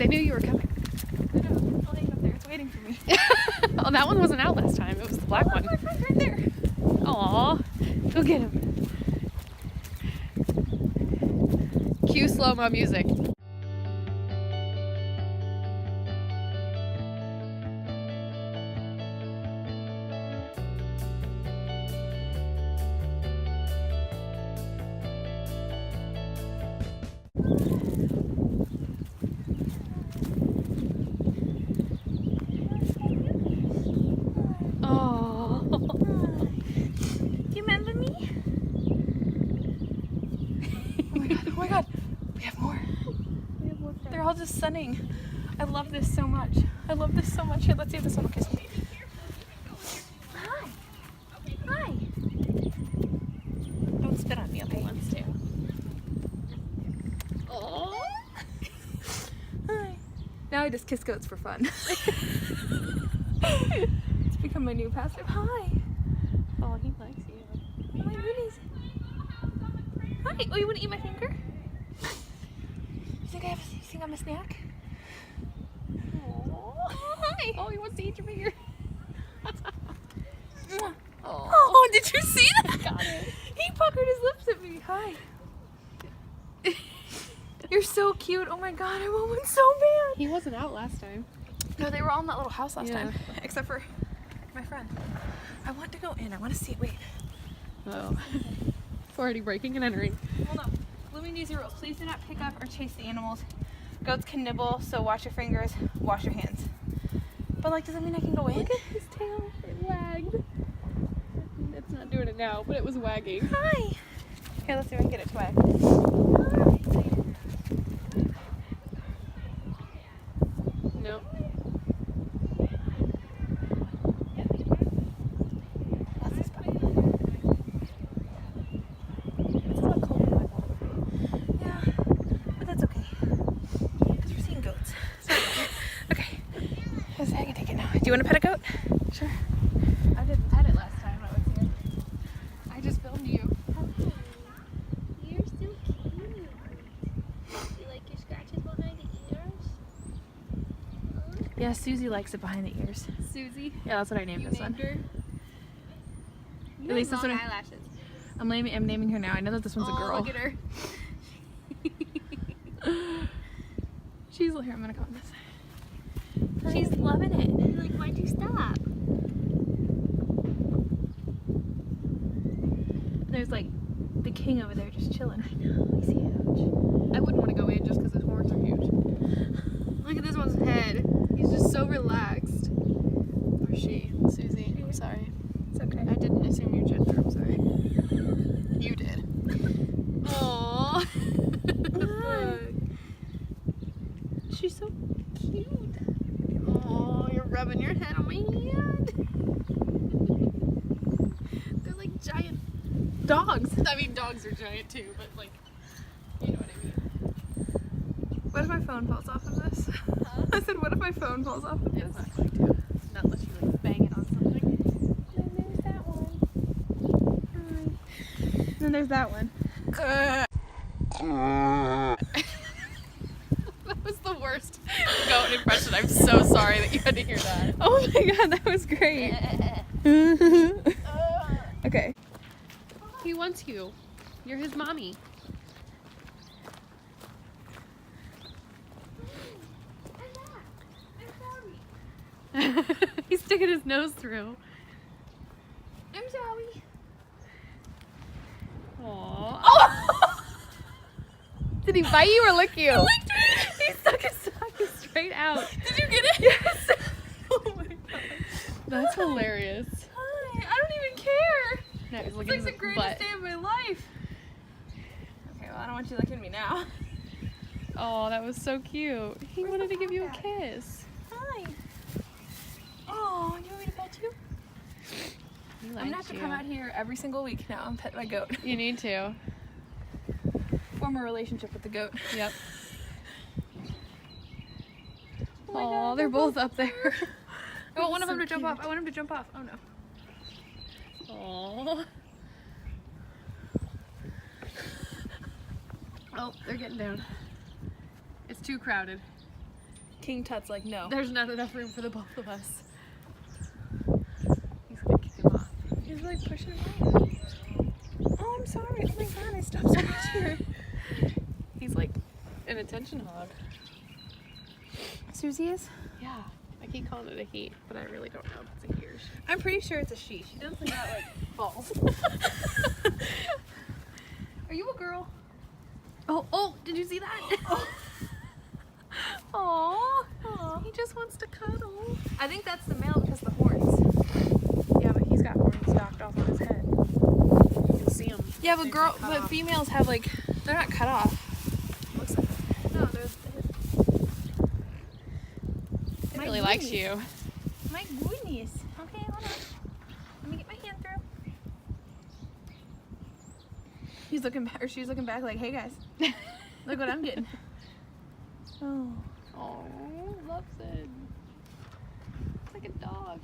They knew you were coming. I know, it's laying up there. It's waiting for me. Oh, that one wasn't out last time. It was the black one. My friend's right there. Aw. Go get him. Cue slow-mo music. Do you remember me? Oh my god. We have more. They're all just sunning. I love this so much. I love this so much. Here, let's see if this one will kiss me. Hi. Hi. Don't spit on me, okay? Wants to. Oh. Hi. Now I just kiss goats for fun. It's become my new pastime. Hi. Oh, he likes you. Oh my goodness. Hi. Oh, you want to eat my finger? You think I'm a snack? Oh. Hi. Oh, he wants to eat your finger. Oh, did you see that? Got it. He puckered his lips at me. Hi. You're so cute. Oh my god, I want one so bad. He wasn't out last time. No, they were all in that little house last Yeah. time. Except for my friend. I want to go in. I want to see. Wait. Oh. It's already breaking and entering. Hold on. Blooming these rules. Please do not pick up or chase the animals. Goats can nibble, so wash your fingers, wash your hands. But like, does that mean I can go in? Look at his tail. It wagged. It's not doing it now, but it was wagging. Hi. Here, let's see if I can get it to wag. No. That's the spot. It's a lot cold in my ball. Yeah, but that's okay. Because we're seeing goats. So, okay. I can take it now. Do you want to pet a goat? Sure. I didn't pet it last time I was here. I just filmed you. You're so cute. You like your scratches behind the ears? Yeah, Susie likes it behind the ears. Susie. Yeah, that's what I named You this named one. her. You At least have that's long what eyelashes. I'm naming her now. I know that this one's a Oh, girl. look at her. She's here. I'm gonna call this. She's loving it. You're like, why'd you stop? There's like the king over there just chilling. I know, he's huge. I wouldn't want to go in just because his horns are huge. Look at this one's head. He's just so relaxed. Or she, Susie. I'm sorry. It's okay. I didn't assume your gender. I'm sorry. You did. Aww. She's so cute. Oh, you're rubbing your head on my hand. They're like giant Dogs. I mean, dogs are giant too, but like, you know what I mean. What if my phone falls off of this? Huh? I said, what if my phone falls off of this? It's not going to. Not unless you like bang it on something. And there's that one. Hi. And then there's that one. That was the worst goat impression. I'm so sorry that you had to hear that. Oh my god, that was great. Okay. He wants you. You're his mommy. He's sticking his nose through. I'm sorry. Aww. Oh! Did he bite you or lick you? He stuck his tongue Straight out. Did you get it? Yes. Oh my god. That's hilarious. Hi. I don't even care. No, he's It's looking like at the his greatest butt. day of my life. Okay, well, I don't want you licking me now. Oh, that was so cute. He Where's wanted the to give you a cat? kiss. Hi. Oh, you want me to pet you? He I'm gonna have to come out here every single week now and pet my goat. You need to. Form a relationship with the goat. Yep. Oh my Oh, God, they're both up there. I want one of So them to jump cute. off. I want him to jump off. Oh no. Aww. Oh, they're getting down. It's too crowded. King Tut's like, no. There's not enough room for the both of us. He's gonna kick him off. He's like pushing him off. Oh, I'm sorry. Oh my god, I stopped so much here. He's like an attention hog. Susie is? Yeah. I keep calling it a he, but I really don't know if it's a he or she. I'm pretty sure it's a she. She doesn't got like balls. Are you a girl? Oh, did you see that? Aww. He just wants to cuddle. I think that's the male because of the horns. Yeah, but he's got horns docked off on his head. You can see them. Yeah, but females have like, they're not cut off. Looks like it. No, they're. He really likes you. My goodness. Okay, hold on. Let me get my hand through. He's looking back, or she's looking back like, hey guys, look what I'm getting. Oh. Oh, loves it. It's like a dog.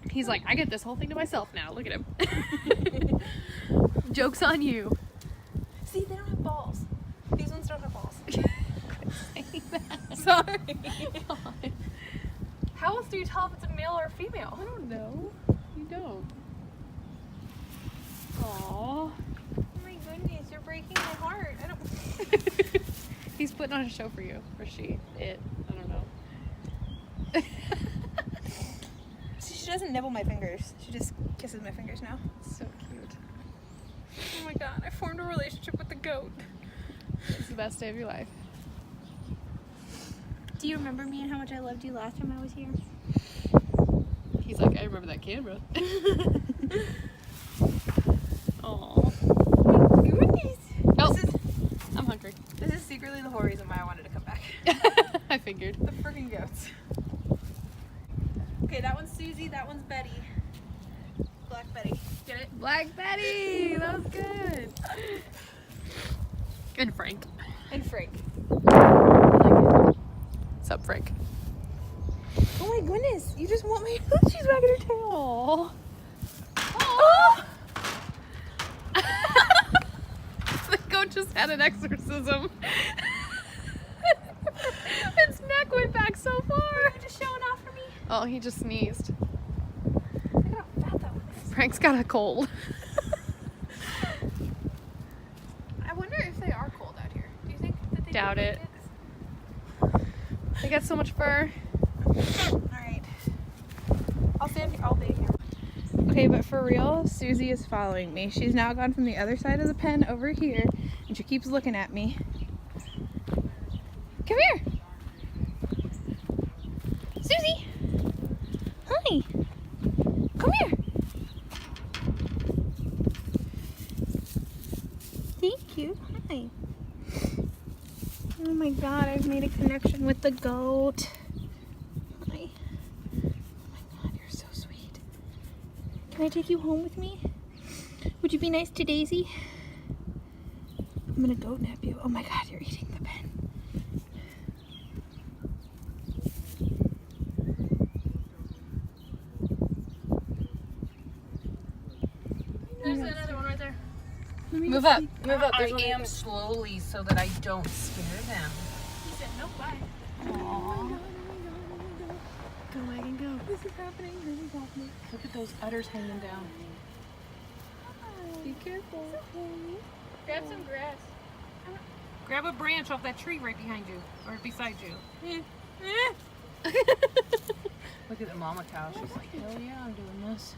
He's like, I get this whole thing to myself now. Look at him. Joke's on you. See, they don't have balls. These ones don't have balls. Sorry. God. How else do you tell if it's a male or a female? I don't know. You don't. Aww. Oh my goodness, you're breaking my heart. I don't. He's putting on a show for you. Or she. It. I don't know. See, she doesn't nibble my fingers. She just kisses my fingers now. So cute. Oh my god, I formed a relationship with the goat. It's the best day of your life. Do you remember me and how much I loved you last time I was here? He's like, I remember that camera. Aww. Goodness. Oh, I'm hungry. This is secretly the whole reason why I wanted to come back. I figured. The friggin' goats. Okay, that one's Susie, that one's Betty. Black Betty. Get it? Black Betty! That was good. And Frank. And Frank. What's up, Frank? Oh my goodness, you just want my she's wagging her tail. Aww. The goat just had an exorcism. Its neck went back so far. You're just showing off for me. Oh, he just sneezed. Look at how fat that one is. Frank's got a cold. I wonder if they are cold out here. Do you think that they Doubt do it. blankets? They got so much fur. Alright. I'll stand here all day here. Okay, but for real, Susie is following me. She's now gone from the other side of the pen over here, and she keeps looking at me. Come here! Susie! Hi! Come here! Thank you. Hi. Oh my god, I've made a connection with the goat. Hi. Oh my god, you're so sweet. Can I take you home with me? Would you be nice to Daisy? I'm gonna goat nap you. Oh my god, you're eating the pen. There's another one right there. Move up. Move up. I am slowly so that I don't scare them. He said no, bye. Aww. Go, Megan, go. This is happening. This is happening. Look at those udders hanging down. Be careful. Grab some grass. Grab a branch off that tree right behind you or beside you. Look at the mama cow. She's like, hell yeah, I'm doing this.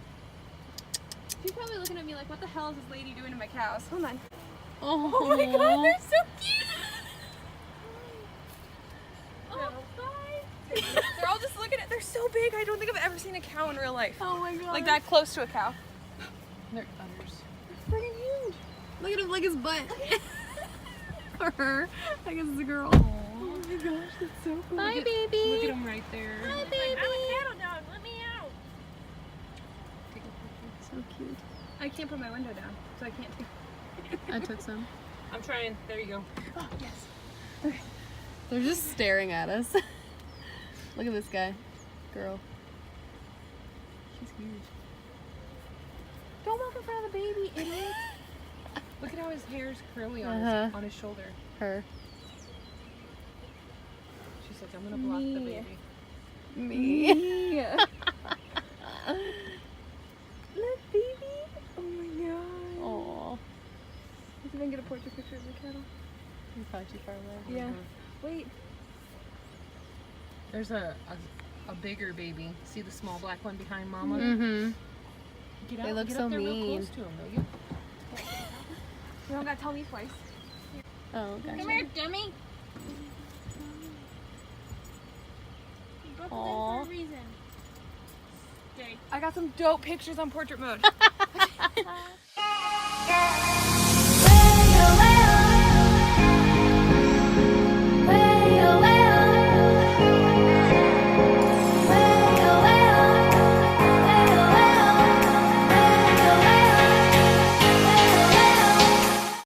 She's probably looking at me like, what the hell is this lady doing to my cows? Hold on. Oh, Oh my god, they're so cute! Oh, They're all just looking at, they're so big. I don't think I've ever seen a cow in real life. oh my god. Like that close to a cow. They're udders. Freaking huge. Look at him, like his butt. For her. I guess it's a girl. Oh my gosh, that's so cool. Hi, Look baby. at them right there. Hi, I'm baby. a cattle dog, let me out. So cute. I can't put my window down, so I can't take. I took some. I'm trying. There you go. Oh, yes. They're just staring at us. Look at this guy. Girl. She's huge. Don't walk in front of the baby, idiot. Look at how his hair's curly on, Uh-huh. on his shoulder. Her. She's like, I'm gonna block the Me. baby. Me. Look, baby. Oh my god. Aw. Let's see if I can get a portrait picture of the cattle. You're probably too far away. Yeah. Wait. There's a bigger baby. See the small black one behind Mama? Mm-hmm. Get They out, look get so up there real mean. close to him, will you? You don't gotta tell me twice. Oh, gotcha. Come here, dummy. You broke the Aw. for a reason. Stay. I got some dope pictures on portrait mode.